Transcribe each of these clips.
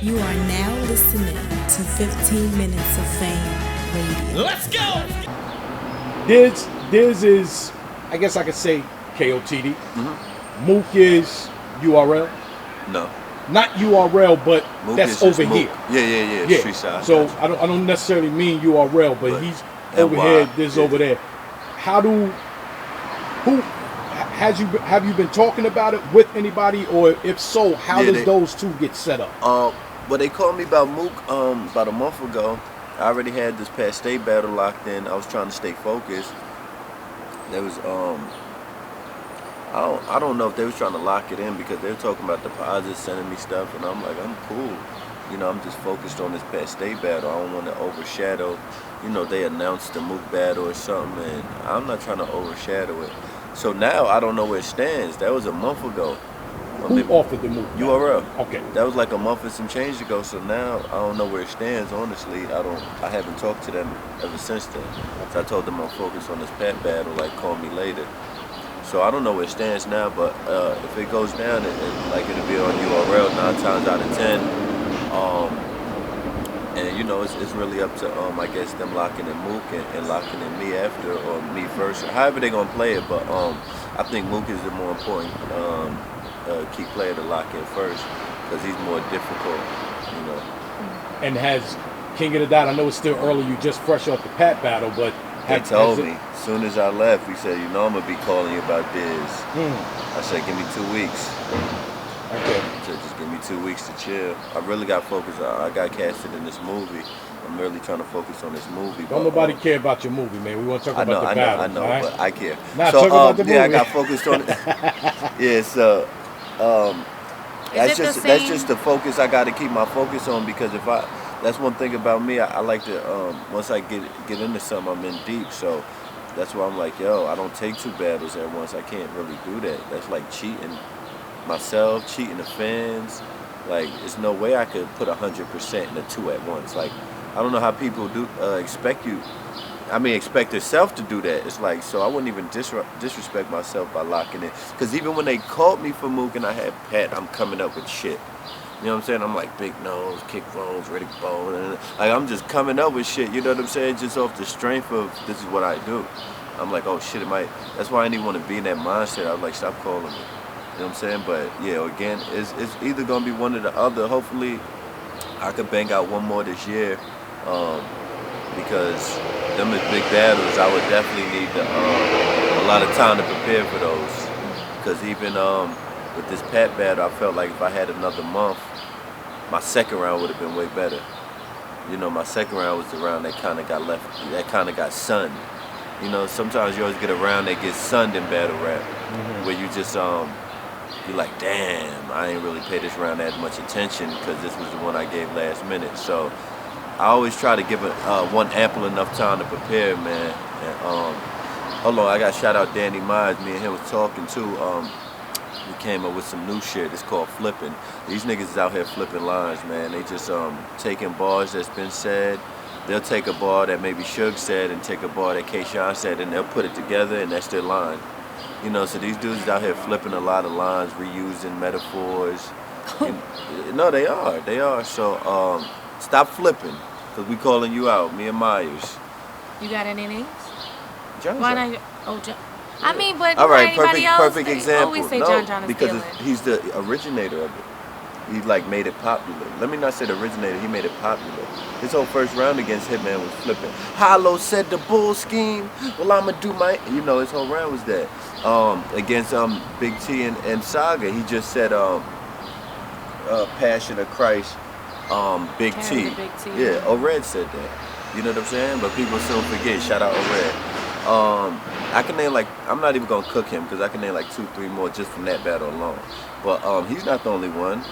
You are now listening to 15 Minutes of Fame Radio. Let's go! Diz is, I guess I could say KOTD. Mook is URL. No. Not URL, but Mook that's is over Mook. here. Yeah. Street side. So I don't necessarily mean URL, but he's over here, Diz over there. Have you been talking about it with anybody, or if so, how does those two get set up? Well, they called me about Mook about a month ago. I already had this past state battle locked in. I was trying to stay focused. There was I don't know if they was trying to lock it in because they were talking about deposits, sending me stuff, and I'm like, I'm cool. You know, I'm just focused on this past state battle. I don't want to overshadow. You know, they announced the Mook battle or something, and I'm not trying to overshadow it. So now I don't know where it stands. That was a month ago. Who offered the Mook? URL. Okay. That was like a month and some change ago. So now I don't know where it stands. Honestly, I haven't talked to them ever since then. So I told them I'm focused on this Pat battle. Like, call me later. So I don't know where it stands now. But if it goes down, it'll be on URL 9 times out of 10. And you know, it's really up to I guess them locking in Mook and locking in me after, or me first, however they gonna play it. But I think Mook is the more important key player to lock in first because he's more difficult, you know. And has King of the Dot? I know it's still early. You just fresh off the Pat battle, but they told me as soon as I left, he said, you know, I'm gonna be calling you about Diz. I said, give me 2 weeks. Okay. So just give me 2 weeks to chill. I really got focused. I got casted in this movie. I'm really trying to focus on this movie. Don't nobody care about your movie, man. We want to talk about the battle. I know, right? but I care. Nah, talk about the movie. Yeah, I got focused on it. Yeah, so that's just the focus I got to keep my focus on, because that's one thing about me. I like to once I get into something, I'm in deep. So that's why I'm like, yo, I don't take 2 battles at once. I can't really do that. That's like cheating myself, cheating the fans. Like, there's no way I could put 100% in the 2 at once. Like, I don't know how people do expect yourself to do that. It's like, so I wouldn't even disrespect myself by locking in. Because even when they called me for Mook and I had Pat, I'm coming up with shit. You know what I'm saying? I'm like, big nose, kick bones, ready bone. And like, I'm just coming up with shit, you know what I'm saying? Just off the strength of this is what I do. I'm like, oh shit, that's why I didn't want to be in that mindset. I was like, stop calling me. You know what I'm saying? But yeah, again, it's either gonna be one or the other. Hopefully I could bang out one more this year. Because them is big battles. I would definitely need a lot of time to prepare for those. Because even with this Pat battle, I felt like if I had another month, my second round would have been way better. You know, my second round was the round that kind of got sunned. You know, sometimes you always get a round that gets sunned in battle rap, where you just you're like, damn, I ain't really pay this round that much attention because this was the one I gave last minute. So I always try to give one ample enough time to prepare, man. And hold on, I got to shout out Danny Myers. Me and him was talking too. We came up with some new shit. It's called flipping. These niggas is out here flipping lines, man. They just taking bars that's been said. They'll take a bar that maybe Suge said and take a bar that K-Shine said, and they'll put it together, and that's their line. You know, so these dudes out here flipping a lot of lines, reusing metaphors. No, they are. So stop flipping, because we calling you out, me and Myers. You got any names? John. Why not? Oh, John. I mean, but all right, perfect example. Always say no, John is because he's the originator of it. He like made it popular. Let me not say the originator. He made it popular. His whole first round against Hitman was flipping. Hollow said the bull scheme. Well, I'ma do my. You know, his whole round was that. Against Big T and Saga, he just said Passion of Christ. Big T. Yeah, O-Red said that. You know what I'm saying? But people soon forget. Shout out O-Red. I can name I'm not even gonna cook him because I can name 2, 3 more just from that battle alone. But he's not the only one.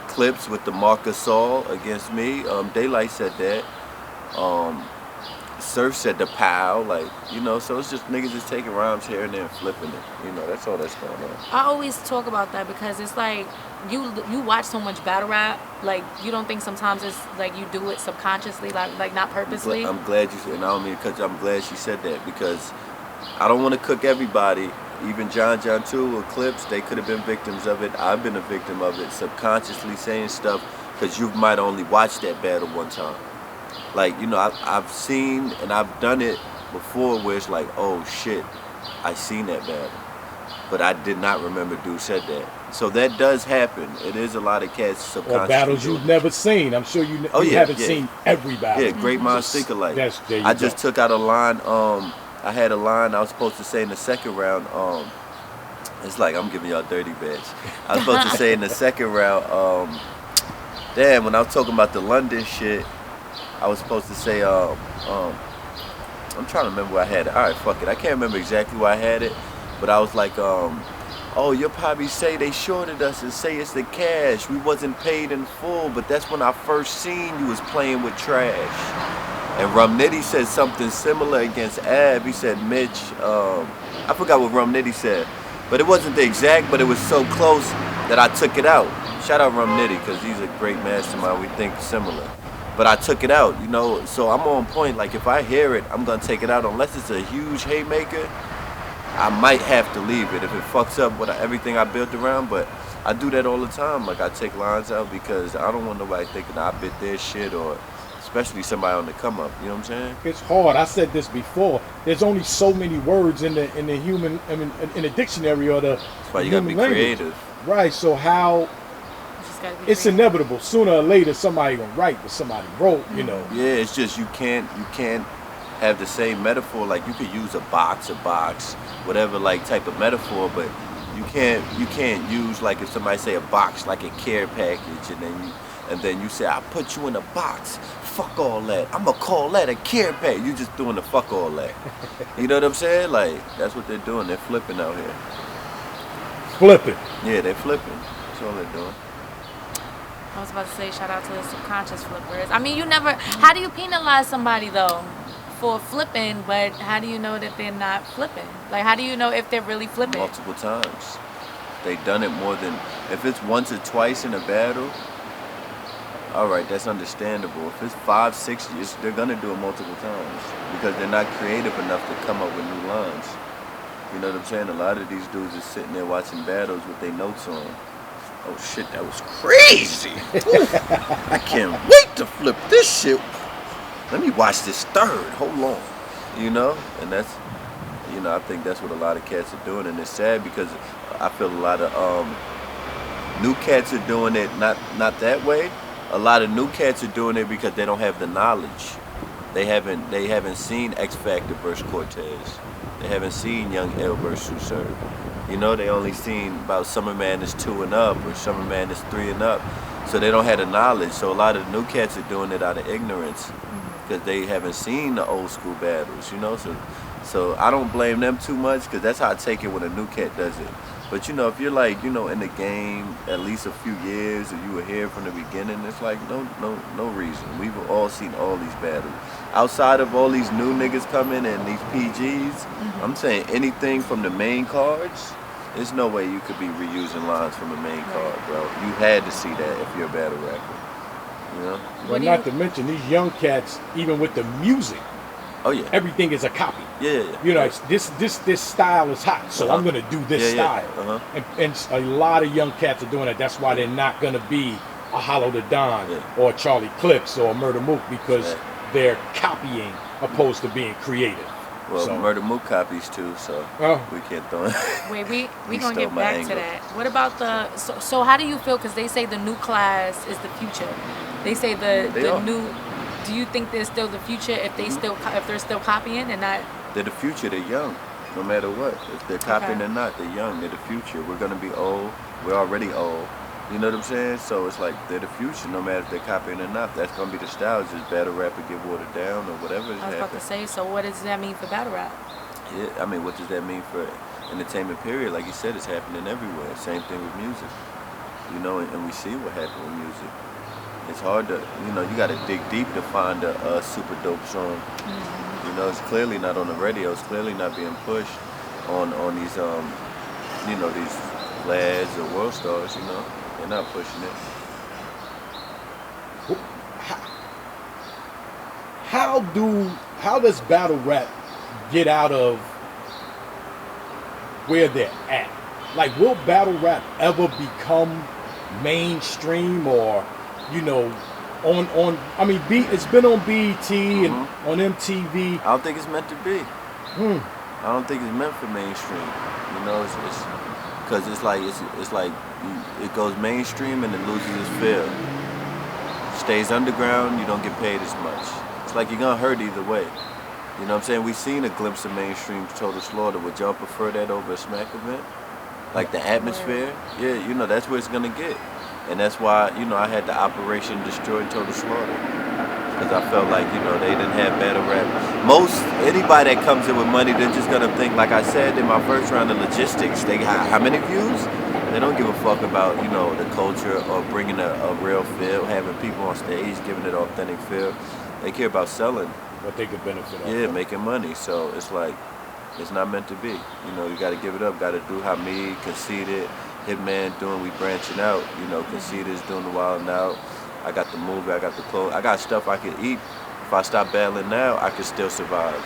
Clips with the Marcus Saul against me. Daylight said that. Surf said the pow, you know, so it's just niggas just taking rhymes here and there and flipping it. You know, that's all that's going on. I always talk about that because it's like you watch so much battle rap, you don't think sometimes it's you do it subconsciously, like not purposely. I'm glad you said, and I don't mean to cut you, I'm glad she said that because I don't want to cook everybody. Even John too, or Clips, they could have been victims of it. I've been a victim of it, subconsciously saying stuff because you might only watch that battle one time. Like, you know, I've seen and I've done it before where it's like, oh shit, I seen that battle, but I did not remember dude said that. So that does happen. It is a lot of cats subconsciously. Or battles you've never seen. I'm sure you haven't seen every battle. Yeah, great minds think alike. There you I go. just took out a line. I had a line I was supposed to say in the second round. It's like I'm giving y'all dirty bitch. I was supposed to say in the second round. Damn, when I was talking about the London shit, I was supposed to say. I'm trying to remember where I had it. All right, fuck it. I can't remember exactly where I had it, but I was like, oh, you'll probably say they shorted us and say it's the cash. We wasn't paid in full, but that's when I first seen you was playing with trash. And Rum Nitty said something similar against Ab. He said, Mitch, I forgot what Rum Nitty said, but it wasn't the exact, but it was so close that I took it out. Shout out Rum Nitty, because he's a great mastermind. We think similar. But I took it out, you know, so I'm on point. Like, if I hear it, I'm going to take it out. Unless it's a huge haymaker, I might have to leave it if it fucks up with everything I built around. But I do that all the time. Like, I take lines out because I don't want nobody thinking I bit their shit, or especially somebody on the come up. You know what I'm saying? It's hard. I said this before. There's only so many words in the human, I mean, in the dictionary or the. That's why you gotta be language. creative. Right. So how? It's inevitable. Sooner or later, somebody gonna write what somebody wrote. You know. Yeah, it's just you can't have the same metaphor. Like, you could use a box, whatever like type of metaphor, but you can't use, like, if somebody say a box like a care package, and then you say I put you in a box. Fuck all that. I'm gonna call that a care package. You just doing the fuck all that. You know what I'm saying? Like, that's what they're doing. They're flipping out here. Flipping. Yeah, they're flipping. That's all they're doing. I was about to say, shout out to the subconscious flippers. I mean, how do you penalize somebody, though, for flipping, but how do you know that they're not flipping? Like, how do you know if they're really flipping? Multiple times. They've done it more than, if it's once or twice in a battle, all right, that's understandable. If it's 5, 6 years, they're gonna do it multiple times because they're not creative enough to come up with new lines. You know what I'm saying? A lot of these dudes are sitting there watching battles with their notes on. Oh shit, that was crazy. I can't wait to flip this shit. Let me watch this third. Hold on. You know? And that's, you know, I think that's what a lot of cats are doing. And it's sad because I feel a lot of new cats are doing it not that way. A lot of new cats are doing it because they don't have the knowledge. They haven't seen X Factor versus Cortez. They haven't seen Young L versus Susurb. You know, they only seen about Summer Madness 2 and up or Summer Madness 3 and up. So they don't have the knowledge. So a lot of new cats are doing it out of ignorance because they haven't seen the old school battles, you know. So I don't blame them too much because that's how I take it when a new cat does it. But, you know, if you're like, you know, in the game at least a few years or you were here from the beginning, it's like no reason. We've all seen all these battles. Outside of all these new niggas coming and these PGs, I'm saying anything from the main cards, there's no way you could be reusing lines from the main card, bro. You had to see that if you're a battle rapper. You know? Well, not to mention these young cats, even with the music. Oh yeah. Everything is a copy. Yeah. You know, this style is hot, so I'm gonna do this style. And a lot of young cats are doing it. That's why they're not gonna be a Hollow the Don or a Charlie Clips or a Murda Mook because they're copying opposed to being creative. Well, Murda Mook copies too, so we can't throw it. Wait, we gonna get back to that. What about the so how do you feel? Because they say the new class is the future. They say the new. Do you think they're still the future if they're still copying and not? They're the future. They're young, no matter what. If they're copying or not, they're young. They're the future. We're gonna be old. We're already old. You know what I'm saying? So it's like they're the future, no matter if they're copying or not. That's gonna be the style. Just battle rap or get watered down or whatever is happening. I was about to say. So what does that mean for battle rap? Yeah, I mean, what does that mean for entertainment? Period. Like you said, it's happening everywhere. Same thing with music. You know, and we see what happened with music. It's hard to, you know, you got to dig deep to find a super dope song. You know, it's clearly not on the radio. It's clearly not being pushed on these, you know, these lads or world stars. You know, they're not pushing it. How does battle rap get out of where they're at? Like, will battle rap ever become mainstream, or you know, I mean, it's been on BET and on MTV. I don't think it's meant to be. I don't think it's meant for mainstream. You know, it's because it's like it goes mainstream and it loses its feel. Stays underground, you don't get paid as much. It's like you're gonna hurt either way. You know what I'm saying? We've seen a glimpse of mainstream Total Slaughter. Would y'all prefer that over a smack event? Like the atmosphere? Yeah, you know, that's where it's gonna get. And that's why, you know, I had the Operation Destroy Total Slaughter. Because I felt like, you know, they didn't have battle rap. Anybody that comes in with money, they're just gonna think, like I said in my first round of logistics, they got how many views? They don't give a fuck about, you know, the culture or bringing a real feel, having people on stage, giving it authentic feel. They care about selling. What they could benefit off. Yeah, making money. So it's like, it's not meant to be. You know, you gotta give it up. Gotta do how me, Conceited, Hitman doing, we branching out. You know, Conceited is doing the Wild 'N Out. I got the movie, I got the clothes. I got stuff I could eat. If I stop battling now, I could still survive.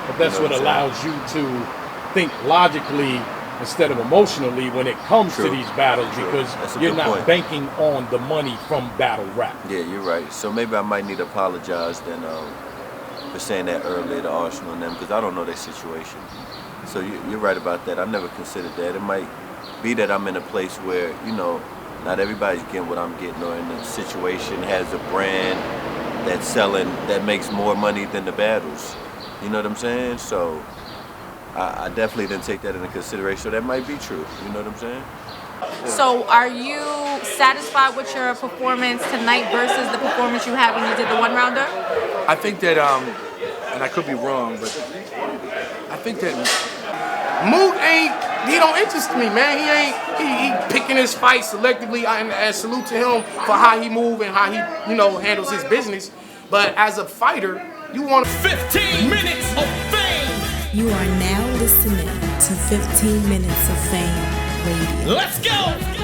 But that's what allows you to think logically instead of emotionally when it comes to these battles, because you're not banking on the money from battle rap. Yeah, you're right. So maybe I might need to apologize then for saying that earlier to Arsenal and them, because I don't know their situation. So you're right about that. I never considered that. It might be that I'm in a place where, you know, not everybody's getting what I'm getting, or in the situation has a brand that's selling, that makes more money than the battles. You know what I'm saying? So I definitely didn't take that into consideration. So that might be true. You know what I'm saying? Yeah. So are you satisfied with your performance tonight versus the performance you had when you did the one rounder? I think that, and I could be wrong, but I think that Mook he don't interest me, man. He picking his fight selectively, and salute to him for how he move and how he, you know, handles his business. But as a fighter, you want 15 minutes of fame. You are now listening to 15 Minutes of Fame Radio. Let's go.